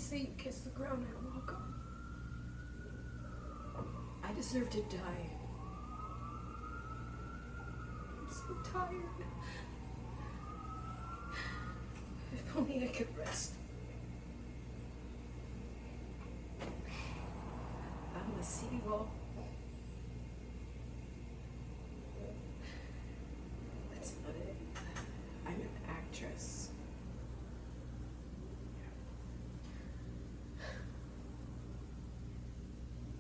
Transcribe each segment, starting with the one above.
say you kiss the ground I walk on. I deserve to die. I'm so tired. If only I could rest. I'm a seagull. That's not it. I'm an actress.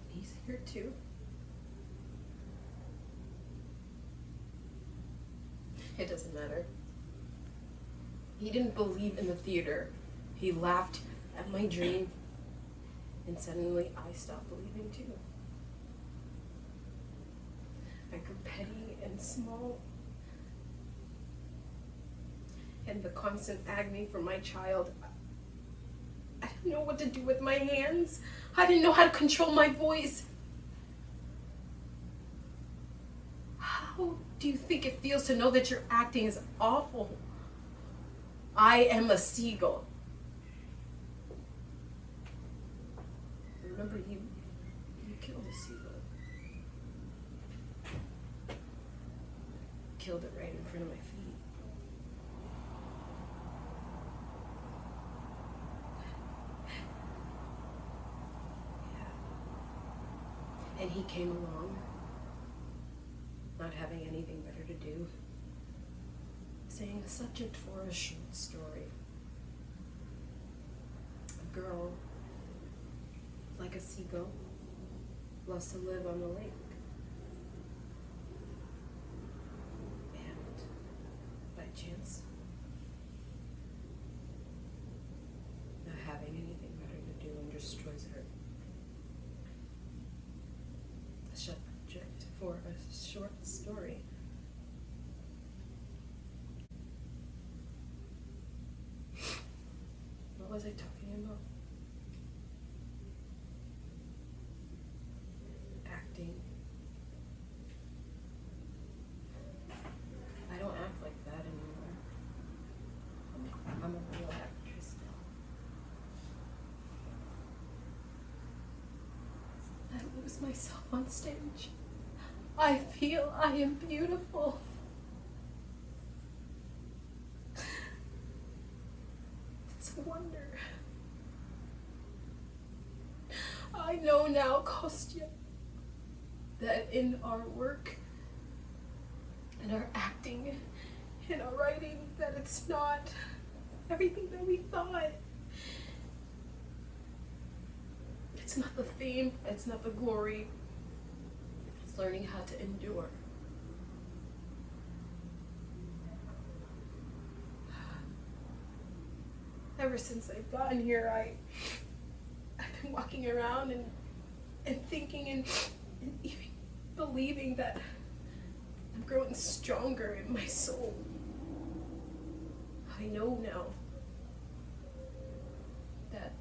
He's here too. It doesn't matter. He didn't believe in the theater. He laughed at my dream, and suddenly I stopped believing too. I grew petty and small, and the constant agony for my child. I didn't know what to do with my hands. I didn't know how to control my voice. How do you think it feels to know that your acting is awful? I am a seagull. Remember, you killed a seagull. Killed it right in front of my feet. Yeah. And he came along, not having anything better to do, saying a subject for a short story. A girl, like a seagull, loves to live on the lake. And by chance, not having anything better to do and destroys her. A subject for a short story. What was I talking about? Acting. I don't act like that anymore. I'm a real actress now. I lose myself on stage. I feel I am beautiful. It's a wonder. I know now, Kostya, that in our work, in our acting, in our writing, that it's not everything that we thought. It's not the fame, it's not the glory. It's learning how to endure. Ever since I've gotten here, I've been walking around and thinking and even believing that I'm growing stronger in my soul. I know now that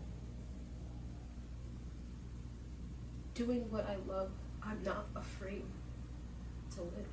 doing what I love, I'm not afraid to live.